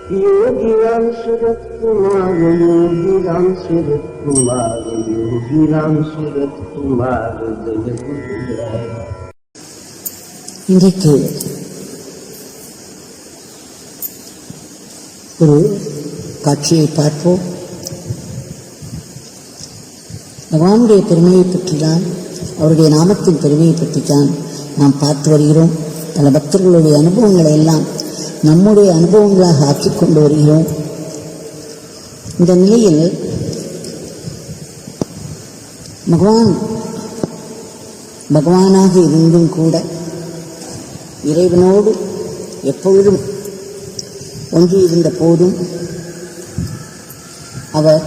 योगी राम सूरत कुमार, योगी राम सूरत कुमार, योगी राम सूरत कुमार, जय गुरुदेव। இன்றைக்கு ஒரு காட்சியை பார்ப்போம். பகவானுடைய பெருமையை பற்றிதான், அவருடைய நாமத்தின் பெருமையை பற்றித்தான் நாம் பார்த்து வருகிறோம். பல பக்தர்களுடைய அனுபவங்களை எல்லாம் நம்முடைய அனுபவங்களாக ஆக்கிக் கொண்டு வருகிறோம். இந்த நிலையில் பகவானாக இருந்தும் கூட இறைவனோடு எப்பொழுதும் ஒன்றி இருந்த போதும் அவர்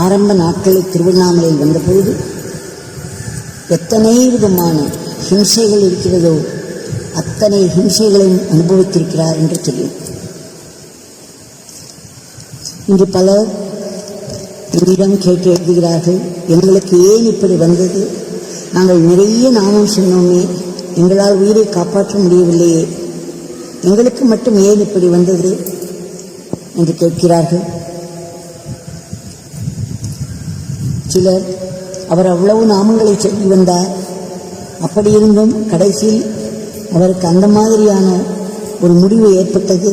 ஆரம்ப நாட்களில் திருவண்ணாமலையில் வந்தபோது எத்தனை விதமான ஹிம்சைகள் இருக்கிறதோ அத்தனை ஹிம்சைகளையும் அனுபவித்திருக்கிறார் என்று தெரியும். இன்று பலர் என்னிடம் கேட்டு எழுதுகிறார்கள், எங்களுக்கு ஏன் இப்படி வந்தது? நாங்கள் நிறைய நாமம் சொன்னோமே, எங்களால் உயிரை காப்பாற்ற முடியவில்லையே, எங்களுக்கு மட்டும் ஏன் இப்படி வந்தது என்று கேட்கிறார்கள். சிலர் அவர் அவ்வளவு நாமங்களை சொல்லி வந்தார், அப்படி இருந்தும் கடைசியில் அவருக்கு அந்த மாதிரியான ஒரு முடிவு ஏற்பட்டது.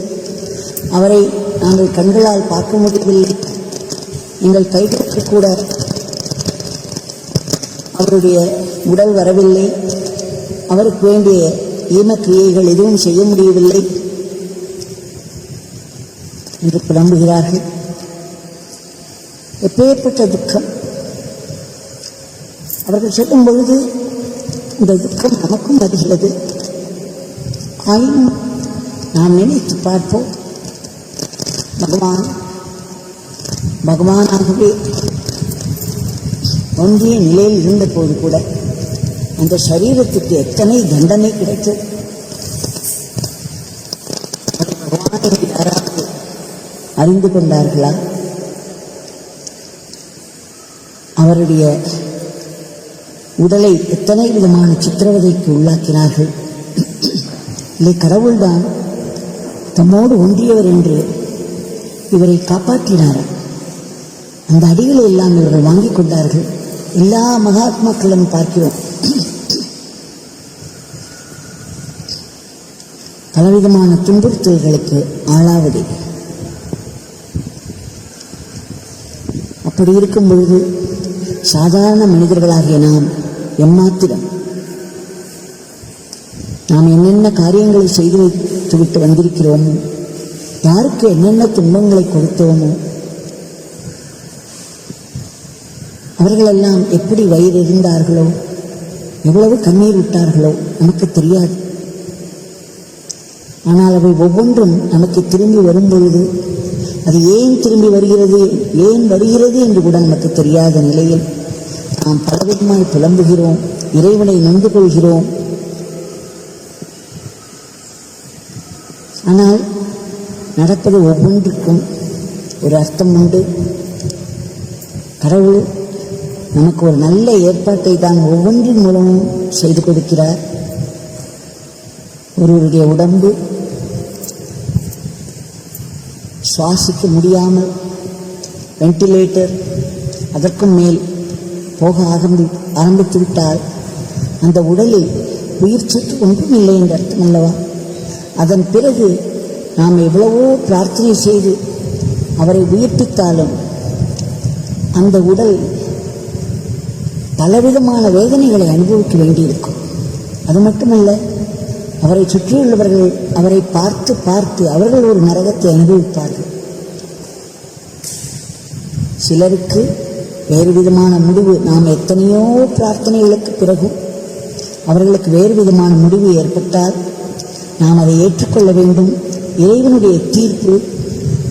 அவரை நாங்கள் கண்களால் பார்க்க முடியவில்லை, எங்கள் கைகளுக்கு கூட அவருடைய உடல் வரவில்லை, அவருக்கு வேண்டிய ஈமக்கிரியைகள் எதுவும் செய்ய முடியவில்லை என்று புலம்புகிறார்கள். எப்பேற்பட்ட துக்கம்! அவர்கள் சொல்லும் பொழுது இந்த துக்கம் நமக்கும் வருகிறது. ஆயினும் நாம் நினைத்து பார்ப்போம், பகவானாகவே ஒன்றிய நிலையில் இருந்தபோது கூட அந்த சரீரத்துக்கு எத்தனை தண்டனை கிடைத்தது. பகவானை யாராவது அறிந்து கொண்டார்களா? அவருடைய உடலை எத்தனை விதமான சித்திரவதைக்கு உள்ளாக்கினார்கள். இல்லை, கடவுள்தான் தம்மோடு ஒன்றியவர் என்று இவரை காப்பாற்றினார். அந்த அடிகளை எல்லாம் இவர்கள் வாங்கிக் கொண்டார்கள். எல்லா மகாத்மாக்களும் பார்க்கிறோம், பலவிதமான துன்புறுத்தல்களுக்கு ஆளாவதே. அப்படி இருக்கும் பொழுது சாதாரண மனிதர்களாகிய நாம் எம்மாத்திரம் நாம் என்னென்ன காரியங்களை செய்து வைத்துவிட்டு வந்திருக்கிறோமோ, யாருக்கு என்னென்ன துன்பங்களை கொடுத்தோமோ, அவர்களெல்லாம் எப்படி வயிறு இருந்தார்களோ, எவ்வளவு கண்ணீர் விட்டார்களோ நமக்கு தெரியாது. ஆனால் அவை ஒவ்வொன்றும் நமக்கு திரும்பி வரும்பொழுது அது ஏன் திரும்பி வருகிறது, ஏன் வருகிறது என்று கூட நமக்கு தெரியாத நிலையில் நாம் பலவிதமாய் புலம்புகிறோம், இறைவனை நொந்து கொள்கிறோம். ஆனால் நடப்பது ஒவ்வொன்றுக்கும் ஒரு அர்த்தம் உண்டு. கடவுள் நமக்கு ஒரு நல்ல ஏற்பாட்டை தான் ஒவ்வொன்றின் மூலமும் செய்து கொடுக்கிறார். ஒருவருடைய உடம்பு சுவாசிக்க முடியாமல் வெண்டிலேட்டர் அதற்கும் மேல் போக ஆரம்பித்து விட்டால் அந்த உடலில் உயிர் சத்து ஒன்றும் இல்லை என்று அர்த்தம் அல்லவா? அதன் பிறகு நாம் எவ்வளவோ பிரார்த்தனை செய்து அவரை உயிர்ப்பித்தாலும் அந்த உடல் பலவிதமான வேதனைகளை அனுபவிக்க வேண்டியிருக்கும். அது மட்டுமல்ல, அவரை சுற்றியுள்ளவர்கள் அவரை பார்த்து பார்த்து அவர்கள் ஒரு நரகத்தை அனுபவிப்பார்கள். சிலருக்கு வேறு விதமான முடிவு, நாம் எத்தனையோ பிரார்த்தனைகளுக்கு பிறகும் அவர்களுக்கு வேறு விதமான முடிவு ஏற்பட்டால் நாம் அதை ஏற்றுக்கொள்ள வேண்டும். இறைவனுடைய தீர்ப்பு,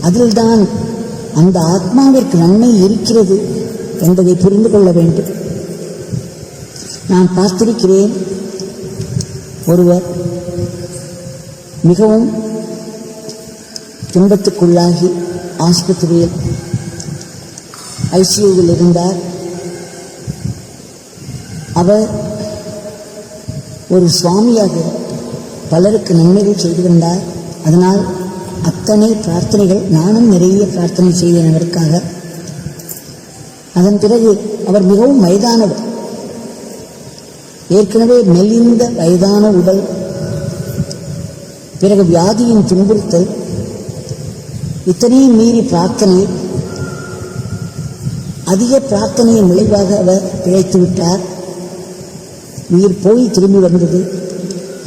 அதில்தான் அந்த ஆத்மாவிற்கு நன்மை இருக்கிறது என்பதை புரிந்து கொள்ள வேண்டும். நான் பார்த்திருக்கிறேன், ஒருவர் மிகவும் துன்பத்துக்குள்ளாகி ஆஸ்பத்திரியில் ஐசியூவில் இருந்தார். அவர் ஒரு சுவாமியாக பலருக்கு நன்மைகள் செய்து வந்தார். அதனால் அத்தனை பிரார்த்தனைகள், நானும் நிறைய பிரார்த்தனை செய்தேன் அவருக்காக. அதன் பிறகு அவர் மிகவும் வயதானவர், ஏற்கனவே மெலிந்த வயதான உடல், பிறகு வியாதியின் துன்புறுத்தல், இத்தனையும் மீறி பிரார்த்தனை, அதிக பிரார்த்தனையின் விளைவாக அவர் பிழைத்து விட்டார். உயிர் போய் திரும்பி வந்தது.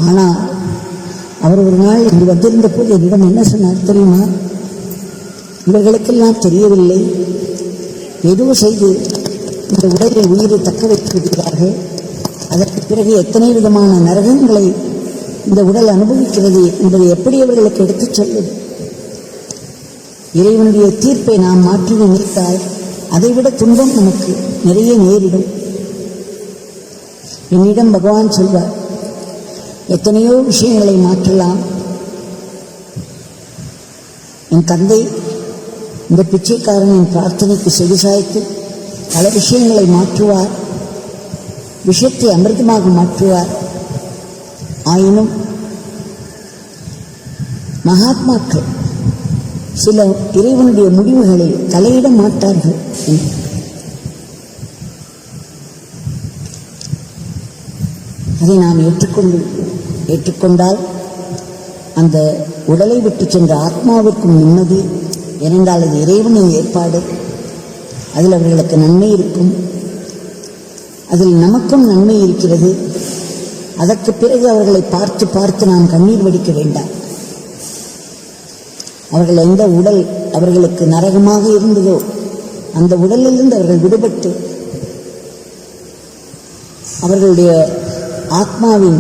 ஆனால் அவர் ஒரு நாள் இங்கு வந்திருந்த போது என்னிடம் என்ன சொன்னார் தெரியுமா? இவர்களுக்கெல்லாம் தெரியவில்லை, ஏதோ செய்து இந்த உடலை உயிரை தக்க வைத்து விடுகிறார்கள். அதற்கு பிறகு எத்தனை விதமான நரகங்களை இந்த உடல் அனுபவிக்கிறது என்பதை எப்படி அவர்களுக்கு எடுத்துச் சொல்வது? இறைவனுடைய தீர்ப்பை நாம் மாற்றி நினைத்தால் அதைவிட துன்பம் நமக்கு நிறைய நேரிடும். என்னிடம் பகவான் சொல்வார், எத்தனையோ விஷயங்களை மாற்றலாம். என் தந்தை இந்த பிச்சைக்காரனின் பிரார்த்தனைக்கு செவிசாய்த்து பல விஷயங்களை மாற்றுவார், விஷத்தை அமிர்தமாக மாற்றுவார். ஆயினும் மகாத்மாக்கள் சில இறைவனுடைய முடிவுகளில் தலையிட மாட்டார்கள். அதை நாம் ஏற்றுக்கொண்டால் அந்த உடலை விட்டு சென்ற ஆத்மாவிற்கும் நிம்மதி. ஏனென்றால் அது இறைவனின் ஏற்பாடு, அதில் அவர்களுக்கு நன்மை இருக்கும், அதில் நமக்கும் நன்மை இருக்கிறது. அதற்கு பிறகு அவர்களை பார்த்து பார்த்து நாம் கண்ணீர் வடிக்க வேண்டாம். அவர்கள் எந்த உடல் அவர்களுக்கு நரகமாக இருந்ததோ அந்த உடலிலிருந்து அவர்கள் விடுபட்டு அவர்களுடைய ஆத்மாவின்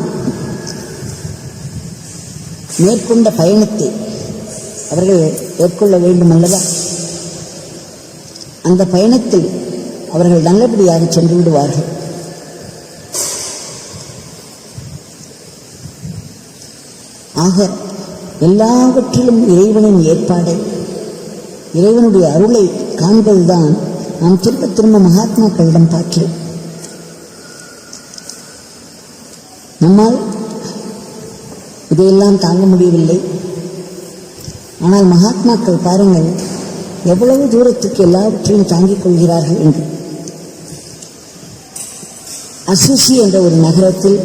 மேற்கொண்ட பயணத்தை அவர்கள் மேற்கொள்ள வேண்டும் அல்லவா? அந்த பயணத்தில் அவர்கள் நல்லபடியாக சென்று விடுவார்கள். ஆக எல்லாவற்றிலும் இறைவனின் ஏற்பாடு, இறைவனுடைய அருளை காண்பதுதான் நாம் திரும்ப திரும்ப மகாத்மாக்களிடம் பார்க்கிறோம். நம்மால் இதையெல்லாம் தாங்க முடியவில்லை. ஆனால் மகாத்மாக்கள் பாருங்கள் எவ்வளவு தூரத்துக்கு எல்லாவற்றையும் தாங்கிக் கொள்கிறார்கள் என்று. அசிசி என்ற ஒரு நகரத்தில்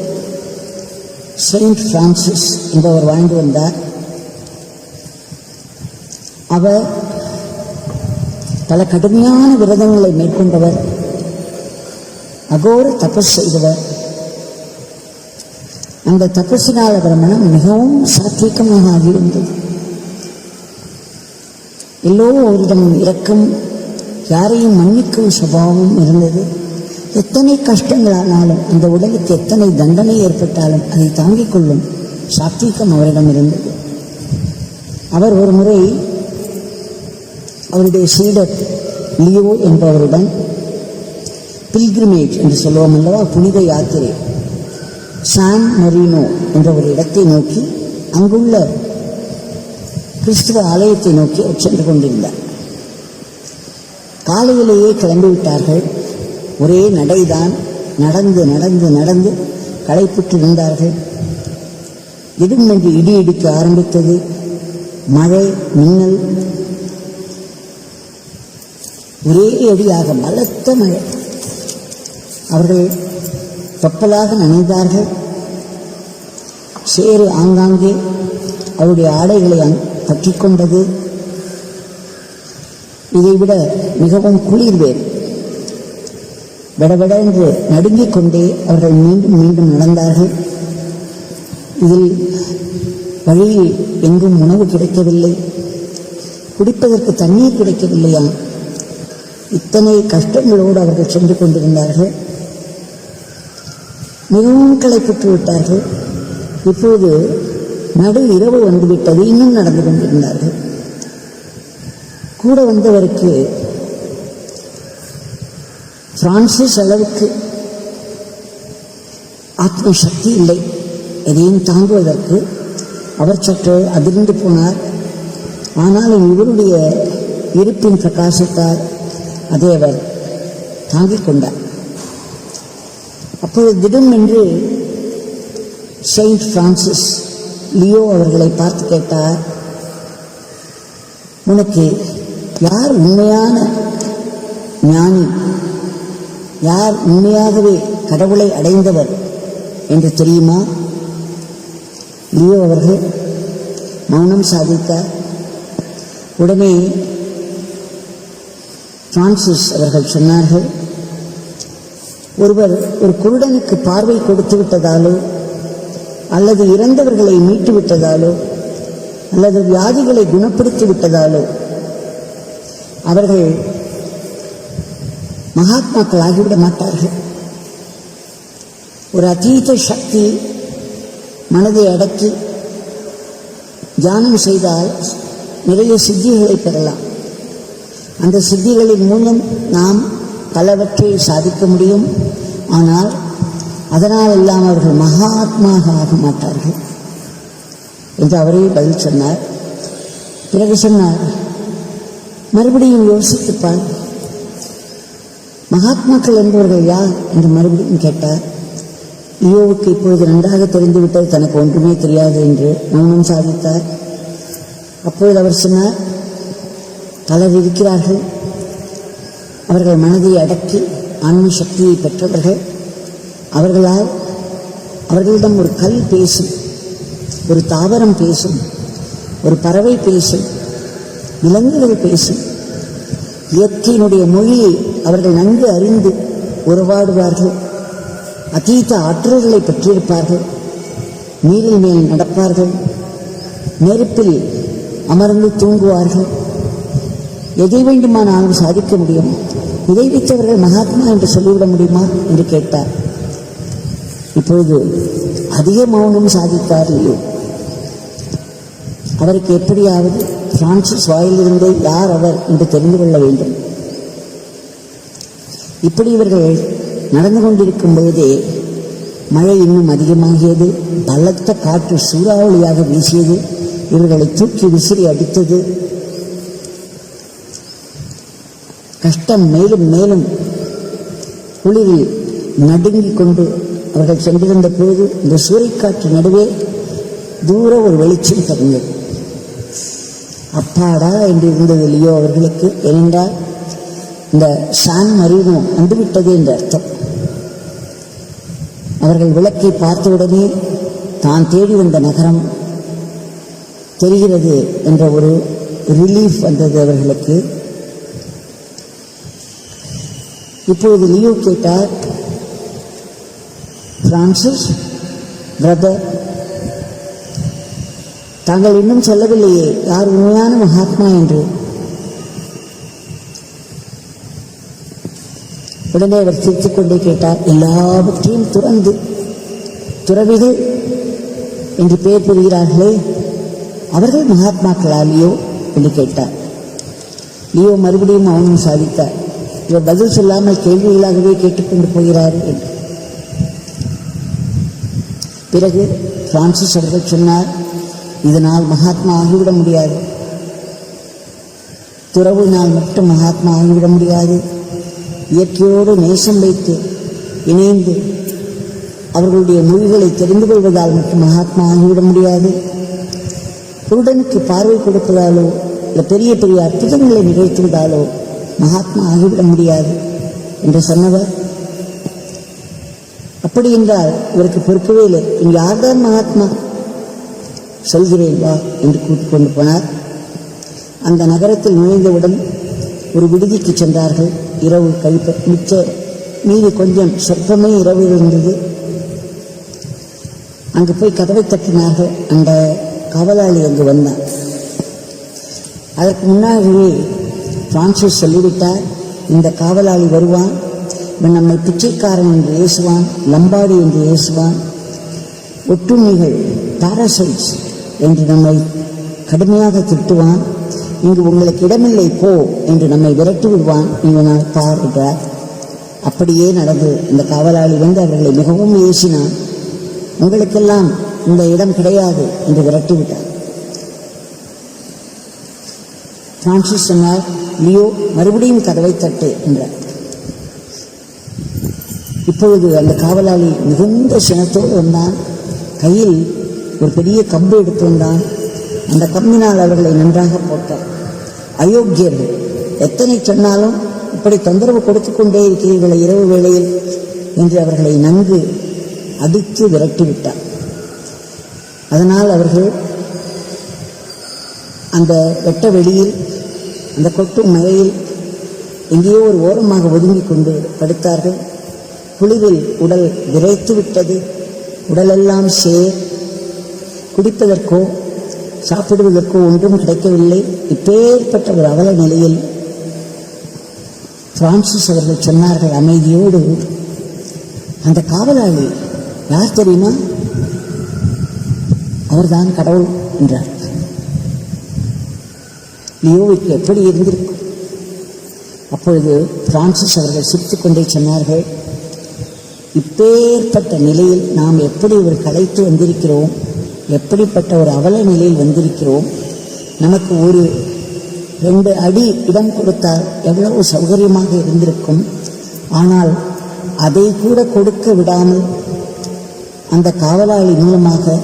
செயின்ட் பிரான்சிஸ் என்பவர் வாழ்ந்து வந்தார். அவர் பல கடுமையான விரதங்களை மேற்கொண்டவர், அகோர தபஸ் செய்தவர். அந்த தபஸினால் அவர் மனம் மிகவும் சாத்வீகமாக ஆகியிருந்தது. எல்லோரிடம் இரக்கம், யாரையும் மன்னிக்கும் சுபாவம் இருந்தது. எத்தனை கஷ்டங்களானாலும், அந்த உடலுக்கு எத்தனை தண்டனை ஏற்பட்டாலும் அதை தாங்கிக் கொள்ளும் சாத்வீகம் அவரிடம் இருந்தது. அவர் ஒரு முறை அவருடைய சீடர் லியோ என்பவருடன் பில்கிரிமேஜ் என்று சொல்லுவோம் அல்லவா, புனித யாத்திரை, சான் மரீனோ என்ற ஒரு இடத்தை நோக்கி, அங்குள்ள கிறிஸ்துவ ஆலயத்தை நோக்கி அவர் சென்று கொண்டிருந்தார். காலையிலேயே கிளம்பிவிட்டார்கள். ஒரே நடைதான். நடந்து நடந்து நடந்து களைப்புற்று இருந்தார்கள். திடீரென்று இடி இடிக்க ஆரம்பித்தது. மழை, மின்னல், ஒரே அடியாக பலத்த மழை. அவர்கள் தொப்பலாக நனைந்தார்கள். சேறு ஆங்காங்கே அவருடைய ஆடைகளை பற்றிக் கொண்டது. இதைவிட மிகவும் குளிர் வேறு. விடவிட என்று நடுங்கிக் கொண்டே அவர்கள் மீண்டும் மீண்டும் நடந்தார்கள். இதில் வழியில் எங்கும் உணவு கிடைக்கவில்லை, குடிப்பதற்கு தண்ணீர் கிடைக்கவில்லையா? இத்தனை கஷ்டங்களோடு அவர்கள் சென்று கொண்டிருந்தார்கள். மிகவும் களைப்புற்று விட்டார்கள். இப்போது நடு இரவு வந்துவிட்டது. இன்னும் நடந்து கொண்டிருந்தார்கள். கூட வந்தவருக்கு பிரான்சிஸ் அளவுக்கு ஆத்ம சக்தி இல்லை எதையும் தாங்குவதற்கு. அவர் சற்று அதிர்ந்து போனார். ஆனாலும் இவருடைய இருப்பின் பிரகாசத்தால் அதை அவர் தாங்கிக் கொண்டார். அப்பொழுது திடீரென்று செயின்ட் பிரான்சிஸ் லியோ அவர்களை பார்த்து கேட்டார், உனக்கு யார் உண்மையான ஞானி, யார் உண்மையாகவே கடவுளை அடைந்தவர் என்று தெரியுமா? லியோ அவர்கள் மௌனம் சாதித்தார். உடனே பிரான்சிஸ் அவர்கள் சொன்னார்கள், ஒருவர் ஒரு குருடனுக்கு பார்வை கொடுத்து விட்டதாலோ அல்லது இறந்தவர்களை மீட்டு விட்டதாலோ அல்லது வியாதிகளை குணப்படுத்தி விட்டதாலோ அவர்கள் மகாத்மாக்கள் ஆகிவிட மாட்டார்கள். ஒரு அதீத சக்தி மனதை அடக்கி தியானம் செய்தால் நிறைய சித்திகளை பெறலாம். அந்த சித்திகளின் மூலம் நாம் பலவற்றை சாதிக்க முடியும். ஆனால் அதனால் எல்லாம் அவர்கள் மகாத்மாக ஆக மாட்டார்கள் என்று அவரே பதில் சொன்னார். பிறகு சொன்னார், மறுபடியும் யோசித்துப்பார், மகாத்மாக்கள் என்பவர்கள் யார் என்று மறுபடியும் கேட்டார். லியோவுக்கு இப்போது நன்றாக தெரிந்துவிட்டது, தனக்கு ஒன்றுமே தெரியாது என்று மௌனம் சாதித்தார். அப்பொழுது அவர் சொன்னார், பலர் இருக்கிறார்கள், அவர்கள் மனதை அடக்கி ஆன்ம சக்தியை பெற்றவர்கள். அவர்களிடம் ஒரு கல் பேசும், ஒரு தாவரம் பேசும், ஒரு பறவை பேசும், விலங்குகள் பேசும். இயற்கையினுடைய மொழியை அவர்கள் நன்கு அறிந்து உறவாடுவார்கள். அதீத ஆற்றல்களை பெற்றிருப்பார்கள். நீரில் மேல் நடப்பார்கள், நெருப்பில் அமர்ந்து தூங்குவார்கள். எதை வேண்டுமானாலும் சாதிக்க முடியும். இதை வைத்தவர்கள் மகாத்மா என்று சொல்லிவிட முடியுமா என்று கேட்டார். இப்பொழுது அதிக மௌனம் சாதித்தார் லியோ. அவருக்கு எப்படியாவது பிரான்சிஸ் வாயிலிருந்து யார் அவர் என்று தெரிந்து கொள்ள வேண்டும். இப்படி இவர்கள் நடந்து கொண்டிருக்கும் பொழுதே மழை இன்னும் அதிகமாகியது. பலத்த காற்று சூறாவளியாக வீசியது. இவர்களை தூக்கி விசிறி அடித்தது. கஷ்டம் மேலும் மேலும் குளிரில் நடுங்கிக் கொண்டு அவர்கள் சென்றிருந்த பொழுது இந்த சூறைக்காற்று நடுவே தூர ஒரு வெளிச்சம் தெரிந்தது. அப்பாடா என்று இருந்தது லியோ அவர்களுக்கு. ஏனென்றால் இந்த சான் மரீனோ வந்துவிட்டது என்ற அர்த்தம். அவர்கள் விளக்கை பார்த்தவுடனே தான் தேடி வந்த நகரம் தெரிகிறது என்ற ஒரு ரிலீஃப் வந்தது அவர்களுக்கு. இப்பொழுது லியோ கேட்டார், பிரான்சிஸ் பிரதர், தாங்கள் இன்னும் சொல்லவில்லையே யார் உண்மையான மகாத்மா என்று. உடனே அவர் சிரித்துக் கொண்டே கேட்டார், எல்லாவற்றையும் துறந்து துறவிகள் என்று பெயர் பெறுகிறார்களே அவர்கள் மகாத்மாக்களா லியோ என்று கேட்டார். லியோ மறுபடியும் மௌனம் சாதித்தார். இவர் பதில் சொல்லாமல் கேள்விகளாகவே கேட்டுக்கொண்டு போகிறார் என்று. பிறகு பிரான்சிஸ் அவர்கள் சொன்னார், இதனால் மகாத்மா ஆகிவிட முடியாது, துறவினால் மட்டும் மகாத்மா ஆகிவிட முடியாது. இயற்கையோடு நேசம் வைத்து இணைந்து அவர்களுடைய மொழிகளை தெரிந்து கொள்வதால் மட்டும் மகாத்மா ஆகிவிட முடியாது. குருடனுக்கு பார்வை கொடுப்பதாலோ இல்லை பெரிய பெரிய அற்புதங்களை நிகழ்த்துவதாலோ மகாத்மா ஆகிவிட முடியாது என்று சொன்னவர். அப்படி என்றால் இவருக்கு பொறுக்கவே இல்லை. இங்கு யார்தான் மகாத்மா, சொல்கிறேன் வா என்று கூட்டிக் கொண்டு போனார். அந்த நகரத்தில் நுழைந்தவுடன் ஒரு விடுதிக்கு சென்றார்கள். இரவு கழிப்ப மீதி கொஞ்சம் சொற்பமே இரவு இருந்தது. அங்கு போய் கதவை தட்டினார்கள். அந்த காவலாளி அங்கு வந்தார். அதற்கு முன்னாகவே பிரான்சிஸ் சொல்லிவிட்டார், இந்த காவலாளி வருவான், இவன் நம்மை பிச்சைக்காரன் என்று ஏசுவான், லம்பாடி என்று ஏசுவான், ஒட்டுண்ணிகள் பாராசைட்ஸ் என்று நம்மை கடுமையாக திட்டுவான், இங்கு உங்களுக்கு இடமில்லை போ என்று நம்மை விரட்டி விடுவான், நீங்கள் நான் பார் என்றார். அப்படியே நடந்து இந்த காவலாளி வந்து அவர்களை மிகவும் ஏசினான். உங்களுக்கெல்லாம் இந்த இடம் கிடையாது என்று விரட்டிவிட்டார். பிரான்சிஸ் சொன்னார், லியோ மறுபடியும் கதவை தட்டு என்றார். இப்பொழுது அந்த காவலாளி மிகுந்த சினத்தோடு வந்தான். கையில் ஒரு பெரிய கம்பு எடுத்து வந்தான். அந்த கம்பினால் அவர்களை நன்றாக போட்டார். அயோக்கியர்கள். எத்தனை சொன்னாலும் இப்படி தொந்தரவு கொடுத்து கொண்டே இருக்கிறீர்கள் இரவு வேளையில் என்று அவர்களை நன்கு அடித்து விரட்டிவிட்டார். அதனால் அவர்கள் அந்த வெட்ட வெளியில், அந்த கொட்டும் மழையில் எங்கேயோ ஒரு ஓரமாக ஒதுங்கி கொண்டு படுத்தார்கள். குளிரில் உடல் விரைத்து விட்டது. உடலெல்லாம் குடிப்பதற்கோ சாப்பிடுவதற்கோ ஒன்றும் கிடைக்கவில்லை. இப்பேற்பட்ட ஒரு அவல நிலையில் பிரான்சிஸ் அவர்கள் சொன்னார்கள் அமைதியோடு, அந்த காவலாளி யார் தெரியுமா? அவர்தான் கடவுள் என்றார். லியோவுக்கு எப்படி இருந்திருக்கும்? அப்பொழுது பிரான்சிஸ் அவர்கள் சிரித்துக் கொண்டே சொன்னார்கள், இப்பேற்பட்ட நிலையில் நாம் எப்படி ஒரு களைத்து வந்திருக்கிறோம், எப்படிப்பட்ட ஒரு அவல நிலையில் வந்திருக்கிறோம். நமக்கு ஒரு 2 அடி இடம் கொடுத்தால் எவ்வளவு சௌகரியமாக இருந்திருக்கும். ஆனால் அதை கூட கொடுக்க விடாமல் அந்த காவலாளி மூலமாக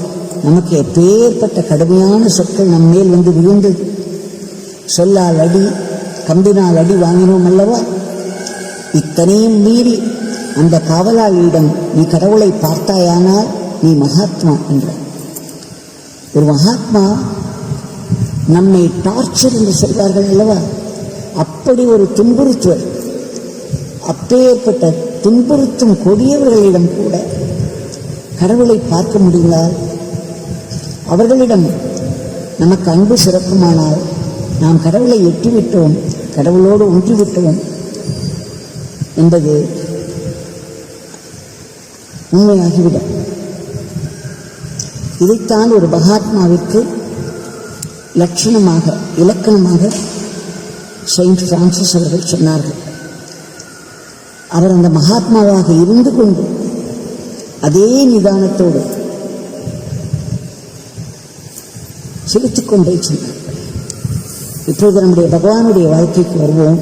நமக்கு எப்பேற்பட்ட கடுமையான சொற்கள் நம்மேல் வந்து விழுந்தது. சொல்லால் அடி, கம்பினால் அடி வாங்கினோம் அல்லவா? இத்தனையும் மீறி அந்த காவலாளியிடம் நீ கடவுளை பார்த்தாயானால் நீ மகாத்மா என்றார். ஒரு மகாத்மா நம்மை டார்ச்சர் என்று சொல்வார்கள் அல்லவா? அப்படி ஒரு துன்புறுத்துவர், அப்பேற்பட்ட துன்புறுத்தும் கொடியவர்களிடம் கூட கடவுளை பார்க்க முடிந்தால், அவர்களிடம் நமக்கு அன்பு சிறக்குமானால் நாம் கடவுளை எட்டிவிட்டோம், கடவுளோடு ஒன்றிவிட்டோம் என்பது உண்மையாகிவிடும். இதைத்தான் ஒரு மகாத்மாவிற்கு லட்சணமாக, இலக்கணமாக செயின்ட் பிரான்சிஸ் அவர்கள் சொன்னார்கள். அவர் அந்த மகாத்மாவாக இருந்து கொண்டு அதே நிதானத்தோடு சிரித்துக் கொண்டே சொன்னார். இப்பொழுது நம்முடைய பகவானுடைய வாழ்க்கைக்கு வருவோம்.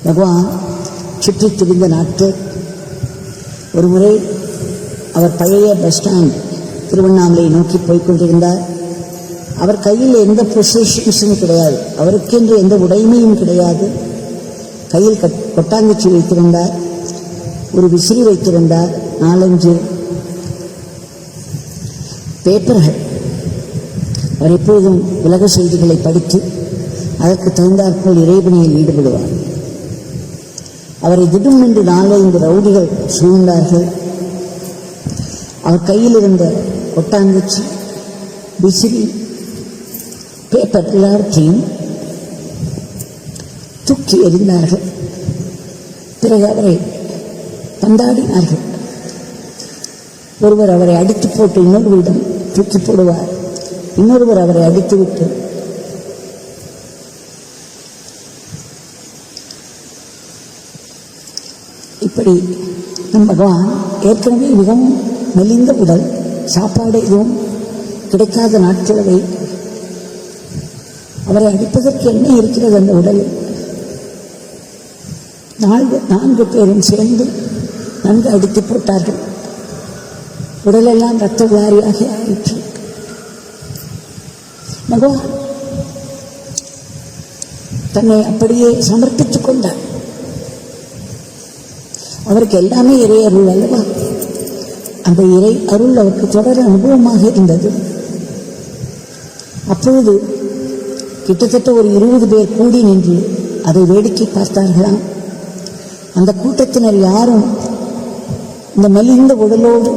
பகவான் சுற்றித் திரிந்த நாட்கள். ஒரு முறை அவர் பழைய பஸ் ஸ்டாண்ட் திருவண்ணாமலை நோக்கி போய்கொண்டிருந்தார். அவர் கையில் எந்த பொசிஷன்ஸும் கிடையாது, அவருக்கென்று எந்த உடைமையும் கிடையாது. கையில் கொட்டாங்குச்சி வைத்திருந்தார், ஒரு விசிறி வைத்திருந்தார், 4-5 பேப்பர்கள். அவர் எப்பொழுதும் உலக செய்திகளை படித்து அதற்கு தகுந்தாற்போல் இறைவனையில் ஈடுபடுவார். அவரை திடும் என்று 4-5 ரவுடிகள் சூழ்ந்தார்கள். அவர் கையில் இருந்த கொட்டாங்குச்சி, விசிறி, பேப்பர் எல்லாவற்றையும் தூக்கி எறிந்தார்கள். பிறகு அவரை பந்தாடினார்கள். ஒருவர் அவரை அடித்து போட்டு இன்னொருவரிடம் தூக்கி போடுவார், இன்னொருவர் அவரை அடித்துவிட்டு இப்படி நம் பகவான் ஏற்கனவே மிகவும் மெலிந்த உடல், சாப்பாடு எதுவும் கிடைக்காத நாட்களவை அவரை அடிப்பதற்கு என்ன இருக்கிறது அந்த உடலில்? 4 பேரும் சேர்ந்து நன்கு அடித்து போட்டார்கள். உடலெல்லாம் இரத்த வியாரியாகி ஆயிற்று. பகவான் தன்னை அப்படியே சமர்ப்பித்துக் கொண்டார். அவருக்கு எல்லாமே இறை அருள் அல்லவா? அந்த இறை அருள் அவருக்கு தொடர் அனுபவமாக இருந்தது. அப்பொழுது கிட்டத்தட்ட ஒரு 20 பேர் கூடி நின்று அதை வேடிக்கை பார்த்தார்களாம். அந்த கூட்டத்தினர் யாரும் இந்த மெலிந்த உடலோடு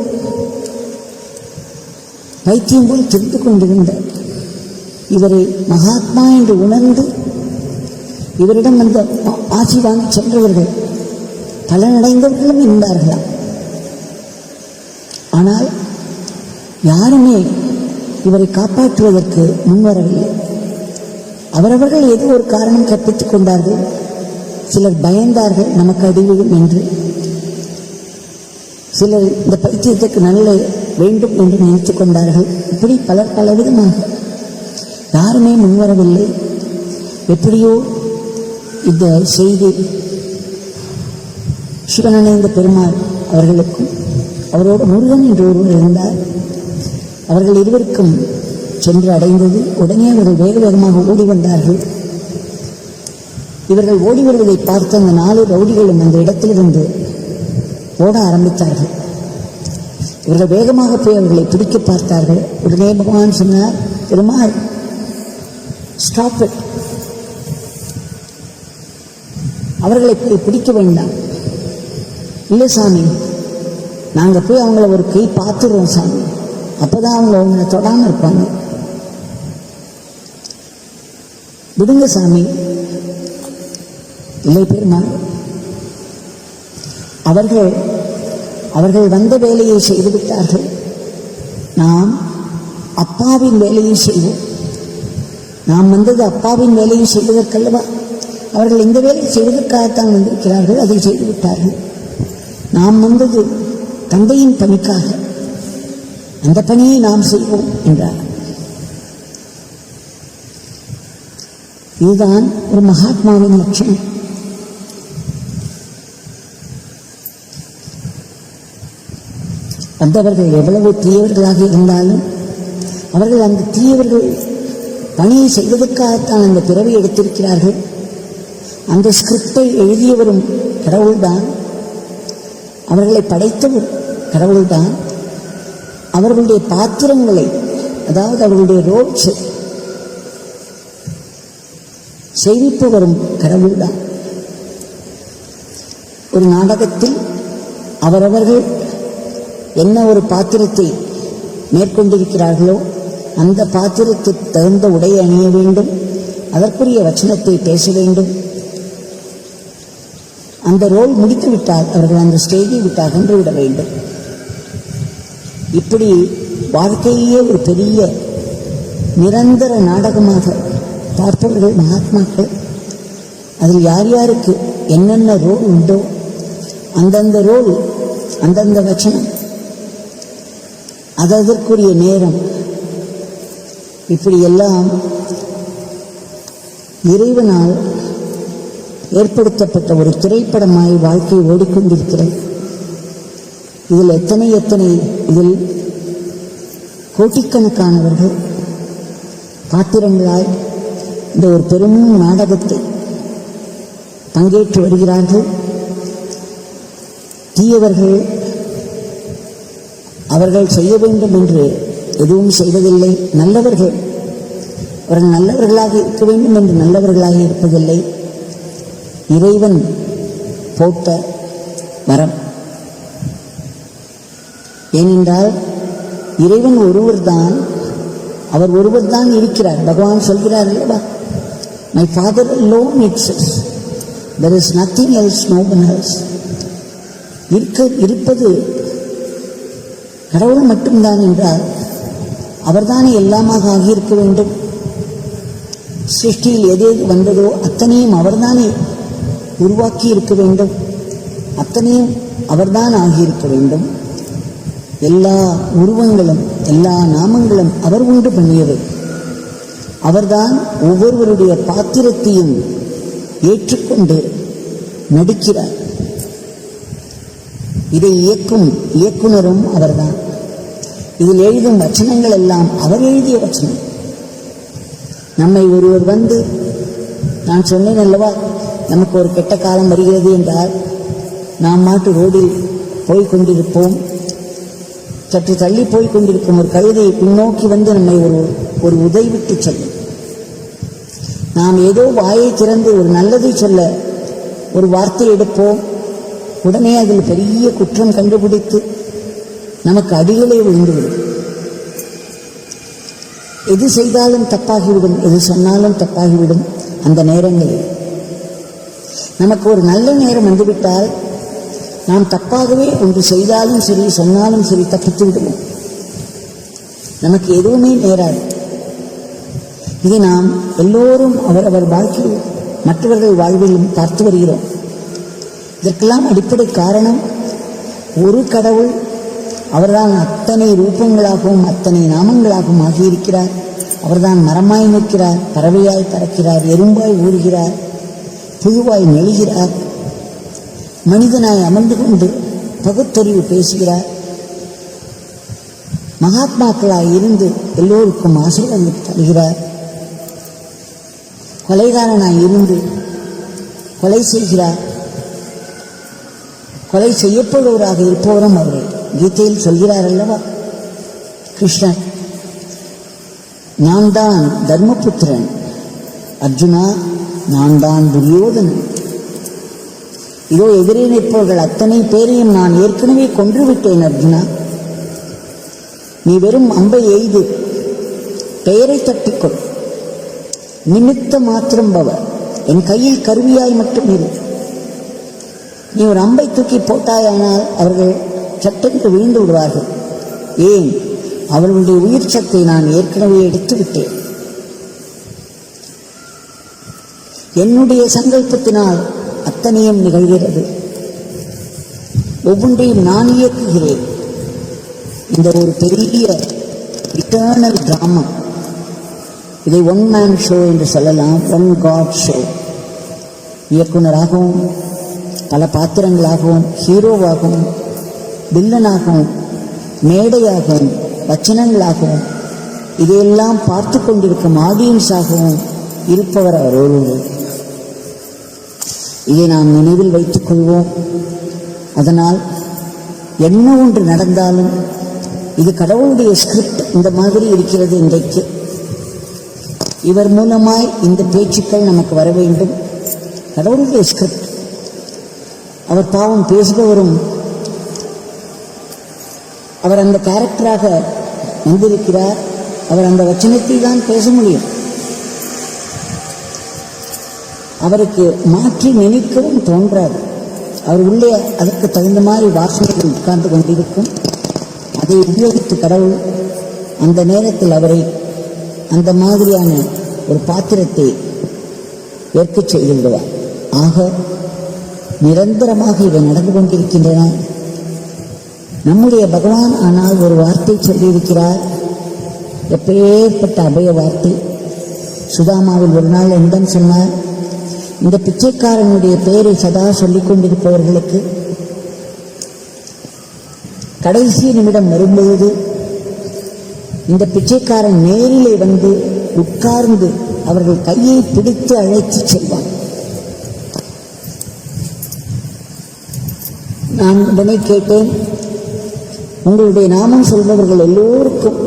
பைத்தியம் போல் தெரிந்து கொண்டிருந்த இவரை மகாத்மா என்று உணர்ந்து இவரிடம் அந்த ஆசி வாங்கி சென்றவர்கள் பலனடைந்தவர்களும் இருந்தார்களாம். ஆனால் யாருமே இவரை காப்பாற்றுவதற்கு முன்வரவில்லை. அவரவர்கள் ஏதோ ஒரு காரணம் கற்பித்துக் கொண்டார்கள். சிலர் பயந்தார்கள் நமக்கு அடிவிடும் என்று, சிலர் இந்த பைத்தியத்துக்கு நல்ல வேண்டும் என்று நினைத்துக் கொண்டார்கள். இப்படி பலர் பலவிதமாக யாருமே முன்வரவில்லை. எப்படியோ இந்த செய்தி சிவனடைந்த பெருமாள் அவர்களுக்கும் அவரோடு முருகன் என்று ஒருவர் இருந்தார். அவர்கள் இருவருக்கும் சென்று அடைந்தது. உடனே அவர்கள் வேக வேகமாக ஓடி வந்தார்கள். இவர்கள் ஓடி வருவதை பார்த்து அந்த 4 ரவுடிகளும் அந்த இடத்திலிருந்து ஓட ஆரம்பித்தார்கள். இவர்கள் வேகமாக போய் அவர்களை பிடிக்க பார்த்தார்கள். உடனே பகவான் சொன்னார், பெருமாள், ஸ்டாப் இட், அவர்களை போய் பிடிக்க வேண்டாம். இல்லை சாமி, நாங்கள் போய் அவங்கள ஒரு கை பார்த்துடுறோம் சாமி, அப்போதான் அவங்கள தொடாமல் இருப்பாங்க. விடுங்க சாமி. இல்லை பெருமாள், அவர்கள் வந்த வேலையை செய்துவிட்டார்கள், நாம் அப்பாவின் வேலையை செய்வோம். நாம் வந்தது அப்பாவின் வேலையை செய்வதற்கல்லவா? அவர்கள் இந்த வேலையை செய்வதற்காகத்தான் வந்திருக்கிறார்கள், அதை செய்துவிட்டார்கள். நாம் வந்தது தந்தையின் பணிக்காக, அந்த பணியை நாம் செய்வோம் என்றார். இதுதான் ஒரு மகாத்மாவின் லட்சணம். வந்தவர்கள் எவ்வளவு தீயவர்களாக இருந்தாலும் அவர்கள் அந்த தீயவர்கள் பணியை செய்வதற்காகத்தான் அந்த பிறவி எடுத்திருக்கிறார்கள். அந்த ஸ்கிரிப்டை எழுதியவரும் கடவுள்தான், அவர்களை படைத்தவர் கடவுள்தான், அவர்களுடைய பாத்திரங்களை, அதாவது அவர்களுடைய ரோல்ஸ் செய்விப்பவரும் கடவுள்தான். ஒரு நாடகத்தில் அவரவர்கள் என்ன ஒரு பாத்திரத்தை மேற்கொண்டிருக்கிறார்களோ அந்த பாத்திரத்துக்கு தகுந்த உடையை அணிய வேண்டும், அதற்குரிய வச்சனத்தை பேச வேண்டும். அந்த ரோல் முடித்து விட்டால் அவர்கள் அந்த ஸ்டேஜை விட்டு அகன்று விட வேண்டும். இப்படி வாழ்க்கையே ஒரு பெரிய நிரந்தர நாடகமாக பார்ப்பவர்கள் மகாத்மாக்கள். அதில் யார் யாருக்கு என்னென்ன ரோல் உண்டோ அந்தந்த ரோல், அந்தந்த வச்சனம், அதற்குரிய நேரம், இப்படியெல்லாம் இறைவனால் ஏற்படுத்தப்பட்ட ஒரு திரைப்படமாய் வாழ்க்கை ஓடிக்கொண்டிருக்கிறது. இதில் எத்தனை இதில் கோடிக்கணக்கானவர்கள் பாத்திரங்களாய் இந்த ஒரு பெரும் நாடகத்தை பங்கேற்று வருகிறார்கள். தீயவர்கள் அவர்கள் செய்ய வேண்டும் என்று எதுவும் செய்வதில்லை. நல்லவர்கள் அவர்கள் நல்லவர்களாக இருக்க வேண்டும் என்று நல்லவர்களாக இருப்பதில்லை. இறைவன் போட்ட வரம். ஏனென்றால் இறைவன் ஒருவர்தான், அவர் ஒருவர்தான் இருக்கிறார். பகவான் சொல்கிறார் அல்லவா, my father alone exists, there is nothing else, no one else. இருப்பது கடவுள் மட்டும்தான் என்றால் அவர்தானே எல்லாமாக ஆகியிருக்க வேண்டும். சிருஷ்டியில் எது வந்ததோ அத்தனையும் அவர்தானே உருவாக்கி இருக்க வேண்டும், அத்தனையும் அவர்தான் ஆகியிருக்க வேண்டும். எல்லா உருவங்களும் எல்லா நாமங்களும் அவர் உண்டு பண்ணியவை. அவர்தான் ஒவ்வொருவருடைய பாத்திரத்தையும் ஏற்றுக்கொண்டு நடிக்கிறார். இதை இயக்கும் இயக்குனரும் அவர்தான். இதில் எழுதும் வச்சனங்கள் எல்லாம் அவர் எழுதிய வச்சனம். நம்மை ஒருவர் வந்து, நான் சொன்னேன் அல்லவா, நமக்கு ஒரு கெட்ட காலம் வருகிறது என்றால் நாம் மாட்டு ரோடில் போய்கொண்டிருப்போம். சற்று தள்ளி போய்கொண்டிருக்கும் ஒரு கழுதையை பின்னோக்கி வந்து நம்மை ஒரு உதைவிட்டு செல்லும். நாம் ஏதோ வாயை திறந்து ஒரு நல்லதை சொல்ல ஒரு வார்த்தை எடுப்போம், உடனே அதில் பெரிய குற்றம் கண்டுபிடித்து நமக்கு அடிகளே விழுந்துவிடும். எது செய்தாலும் தப்பாகிவிடும், எது சொன்னாலும் தப்பாகிவிடும். அந்த நேரங்களில் நமக்கு ஒரு நல்ல நேரம் வந்துவிட்டால் நாம் தப்பாகவே ஒன்று செய்தாலும் சரி சொன்னாலும் சரி தப்பித்து விடுவோம். நமக்கு எதுவுமே நேராது. இது நாம் எல்லோரும் அவரவர் வாழ்க்கையில் மற்றவர்கள் வாழ்விலும் பார்த்து வருகிறோம். இதற்கெல்லாம் அடிப்படை காரணம் ஒரு கடவுள். அவர்தான் அத்தனை ரூபங்களாகவும் அத்தனை நாமங்களாகவும் ஆகியிருக்கிறார். அவர்தான் மரமாய் நிற்கிறார், பறவையாய் பறக்கிறார், எறும்பாய் ஊறுகிறார், புழுவாய் நெழுகிறார், மனிதனாய் அமர்ந்து கொண்டு பகுத்தறிவு பேசுகிறார், மகாத்மாக்களாய் இருந்து எல்லோருக்கும் ஆசீர்வாதம் தருகிறார், கொலைகாரனாய் இருந்து கொலை செய்கிறார். கொலை செய்யப்படுவராக இருப்பவரும் அவரே. கீதையில் சொல்கிறார் அல்லவா கிருஷ்ணன், நான் தான் தர்மபுத்திரன், அர்ஜுனா நான் தான் துரியோதனன். இதோ எதிரே நிற்பவர்கள் அத்தனை பேரையும் நான் ஏற்கனவே கொன்றுவிட்டேன் அர்ஜுனா. நீ வெறும் அம்பை எய்து பெயரை தட்டிக்கொள். நிமித்த மாத்திரம் பவ, என் கையில் கருவியாய் மட்டும் இரு. நீ ஒரு அம்பை தூக்கி போட்டாயானால் அவர்கள் சட்டென்று விழுந்து விடுவார்கள். ஏன்? அவர்களுடைய உயிர் சத்தை நான் ஏற்கனவே எடுத்து விட்டேன். என்னுடைய சங்கல்பத்தினால் அத்தனையும் நிகழ்கிறது. ஒவ்வொன்றையும் நான் இயக்குகிறேன். இந்த ஒரு பெரிய இட்டர்னல் டிராமா, இதை ஒன் மேன் ஷோ என்று சொல்லலாம், ஒன் காட் ஷோ. இயக்குனராகவும் பல பாத்திரங்களாகவும் ஹீரோவாகவும் வில்லனாகவும் மேடையாகவும் வச்சனங்களாகவும் இதையெல்லாம் பார்த்து கொண்டிருக்கும் ஆடியன்ஸாகவும் இருப்பவர் அவர் ஒருவர். இதை நாம் நினைவில் வைத்துக் கொள்வோம். அதனால் என்ன ஒன்று நடந்தாலும் இது கடவுளுடைய ஸ்கிரிப்ட் இந்த மாதிரி இருக்கிறது. இன்றைக்கு இவர் மூலமாய் இந்த பேச்சுக்கள் நமக்கு வர வேண்டும். கடவுளுடைய ஸ்கிரிப்ட். அவர் பாவம் பேசுபவரும் அவர் அந்த கேரக்டராக வந்திருக்கிறார். அவர் அந்த வச்சனத்தை தான் பேச முடியும். அவருக்கு மாற்றி நினைக்கவும் தோன்றாது. அவர் உள்ளே அதற்கு தகுந்த மாதிரி வாசனைகள் உட்கார்ந்து கொண்டிருக்கும். அதை உபயோகித்து கடவுள் அந்த நேரத்தில் அவரை அந்த மாதிரியான ஒரு பாத்திரத்தை ஏற்கச் செய்து விடுவார். ஆக நிரந்தரமாக இவை நடந்து கொண்டிருக்கின்றன. நம்முடைய பகவான் ஆனால் ஒரு வார்த்தை சொல்லியிருக்கிறார், எப்பேற்பட்ட அபய வார்த்தை. சுதாமாவில் ஒரு நாள் என்னிடம் சொன்னார், இந்த பிச்சைக்காரனுடைய பெயரை சதா சொல்லிக் கொண்டிருப்பவர்களுக்கு கடைசி நிமிடம் வரும்பொழுது இந்த பிச்சைக்காரன் நேரிலே வந்து உட்கார்ந்து அவர்கள் கையை பிடித்து அழைத்து செல்வான். நான் உடனே கேட்டேன், உங்களுடைய நாமம் சொல்பவர்கள் எல்லோருக்கும்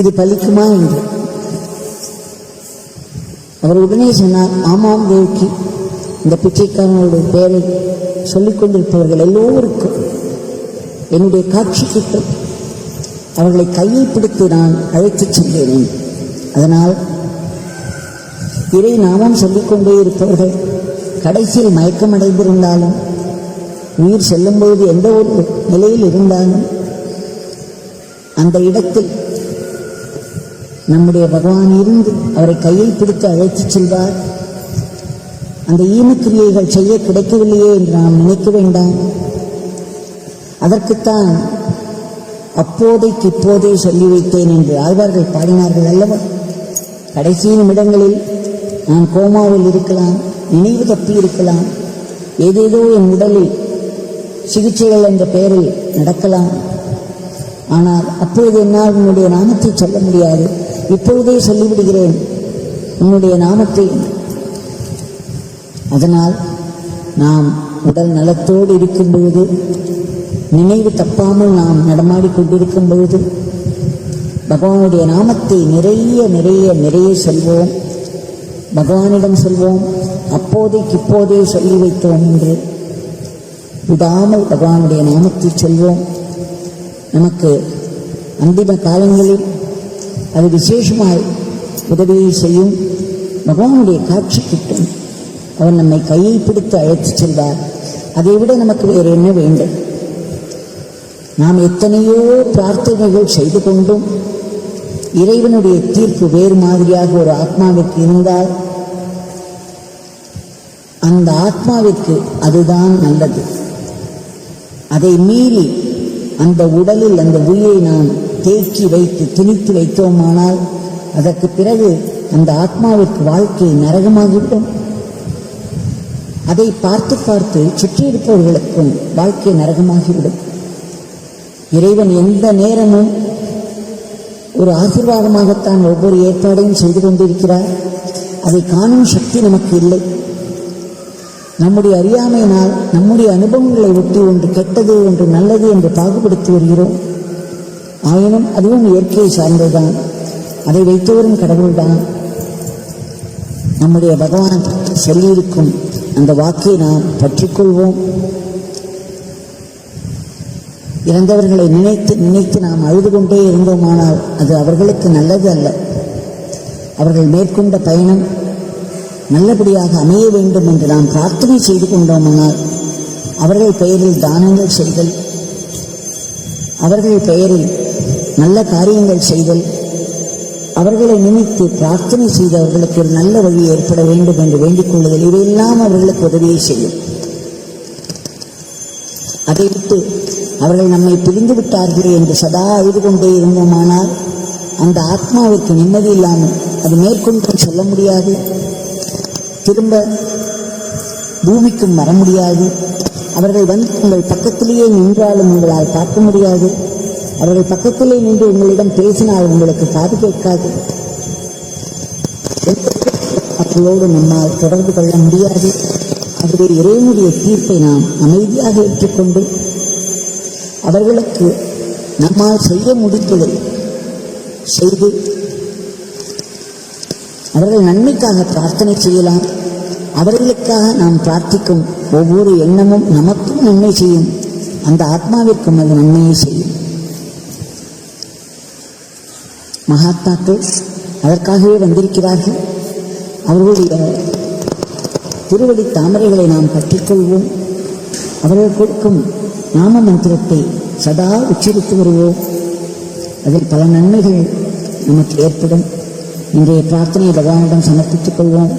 இது பலிக்குமா என்று. அவர் உடனே சொன்னார், ஆமாம் தேவகி, இந்த பிச்சைக்காரனுடைய பெயரை சொல்லிக் கொண்டிருப்பவர்கள் எல்லோருக்கும் என்னுடைய காட்சி கிட்டும் அவர்களை கையை பிடித்து நான் அழைத்துச் செல்கிறேன். அதனால் இறை நாமம் சொல்லிக்கொண்டே இருப்பவர்கள் கடைசியில் மயக்கமடைந்திருந்தாலும், உயிர் செல்லும்போது எந்த ஒரு நிலையில் இருந்தாலும் அந்த இடத்தில் நம்முடைய பகவான் இருந்து அவரை கையை பிடித்து அழைத்துச் செல்வார். அந்த ஈமக்கிரியைகள் செய்ய கிடைக்கவில்லையே என்று நாம் நினைக்க வேண்டாம். அதற்குத்தான் அப்போதைக்கு இப்போதே சொல்லி வைத்தேன் என்று ஆழ்வார்கள் பாடினார்கள் அல்லவா. கடைசி நிமிடங்களில் நான் கோமாவில் இருக்கலாம், நினைவு தப்பி இருக்கலாம், ஏதேதோ என் உடலில் சிகிச்சைகள் என்ற பெயரில் நடக்கலாம். ஆனால் அப்பொழுது என்னால் உன்னுடைய நாமத்தை சொல்ல முடியாது. இப்பொழுதே சொல்லிவிடுகிறேன் உன்னுடைய நாமத்தை. அதனால் நாம் உடல் நலத்தோடு இருக்கும் பொழுது, நினைவு தப்பாமல் நாம் நடமாடிக்கொண்டிருக்கும் பொழுது பகவானுடைய நாமத்தை நிறைய நிறைய நிறைய சொல்வோம். பகவானிடம் சொல்வோம், அப்போதைக்கு இப்போதே சொல்லி வைத்தோம் என்று விடாமல் பகவானுடைய நாமத்தை சொல்வோம். நமக்கு அந்திம காலங்களில் அது விசேஷமாய் உதவியை செய்யும். பகவானுடைய காட்சி கிட்டும். அவர் நம்மை கையை பிடித்து அழைத்துச் செல்வார். அதைவிட நமக்கு வேறு என்ன வேண்டும்? நாம் எத்தனையோ பிரார்த்தனைகள் செய்து கொண்டும் இறைவனுடைய தீர்ப்பு வேறு மாதிரியாக ஒரு ஆத்மாவிற்கு இருந்தால் அந்த ஆத்மாவிற்கு அதுதான் நல்லது. அதை மீறி அந்த உடலில் அந்த உயிரை நாம் தேக்கி வைத்து திணித்து வைத்தோமானால் அதற்கு பிறகு அந்த ஆத்மாவிற்கு வாழ்க்கை நரகமாகிவிடும். அதை பார்த்து பார்த்து சுற்றியிருப்பவர்களுக்கும் வாழ்க்கை நரகமாகிவிடும். இறைவன் எந்த நேரமும் ஒரு ஆசீர்வாதமாகத்தான் ஒவ்வொரு ஏற்பாடையும் செய்து கொண்டிருக்கிறார். அதை காணும் சக்தி நமக்கு இல்லை. நம்முடைய அறியாமையினால் நம்முடைய அனுபவங்களை ஒட்டி ஒன்று கெட்டது ஒன்று நல்லது என்று பாகுபடுத்தி வருகிறோம். ஆயினும் அதுவும் இயற்கையை சார்ந்ததுதான். அதை வைத்தவரும் கடவுள்தான். நம்முடைய பகவான் சொல்லியிருக்கும் அந்த வாக்கை நாம் பற்றிக்கொள்வோம். இறந்தவர்களை நினைத்து நினைத்து நாம் அழுது கொண்டே இருந்தோமானால் அது அவர்களுக்கு நல்லது அல்ல. அவர்கள் மேற்கொண்ட பயணம் நல்லபடியாக அமைய வேண்டும் என்று நாம் பிரார்த்தனை செய்து கொண்டோமானால், அவர்கள் பெயரில் தானங்கள் செய்தல், அவர்கள் பெயரில் நல்ல காரியங்கள் செய்தல், அவர்களை நினைத்து பிரார்த்தனை செய்து அவர்களுக்கு ஒரு நல்ல வழி ஏற்பட வேண்டும் என்று வேண்டிக் கொள்ளுதல், இவையெல்லாம் அவர்களுக்கு உதவியை செய்யும். அதை விட்டு அவர்கள் நம்மை பிரிந்து விட்டார்களே என்று சதா அழுது கொண்டே இருந்தோமானால் அந்த ஆத்மாவிற்கு நிம்மதி இல்லாமல் அது மேற்கொண்டு சொல்ல முடியாது, திரும்ப பூமிக்கும் வர முடியாது. அவர்கள் வந்து உங்கள் பக்கத்திலேயே நின்றாலும் உங்களால் பார்க்க முடியாது. அவர்கள் பக்கத்திலே நின்று உங்களிடம் பேசினால் உங்களுக்கு காது கேட்காது. அவர்களோடு நம்மால் தொடர்பு கொள்ள முடியாது. ஆகவே இறைவனுடைய தீர்ப்பை நாம் அமைதியாக ஏற்றுக்கொண்டு அவர்களுக்கு நம்மால் செய்ய முடிந்ததை செய்து அவர்கள் நன்மைக்காக பிரார்த்தனை செய்யலாம். அவர்களுக்காக நாம் பிரார்த்திக்கும் ஒவ்வொரு எண்ணமும் நமக்கும் நன்மை செய்யும், அந்த ஆத்மாவிற்கும் அது நன்மையை செய்யும். மகாத்மாக்கள் அதற்காகவே வந்திருக்கிறார்கள். அவர்களுடைய திருவடி தாமரைகளை நாம் பற்றிக்கொள்வோம். அவர்கள் கொடுக்கும் நாம மந்திரத்தை சதா உச்சரித்து வருவோம். அதில் பல நன்மைகள் நமக்கு ஏற்படும். இன்றைய பிரார்த்தனையை பகவானிடம் சமர்ப்பித்துக் கொள்வோம்.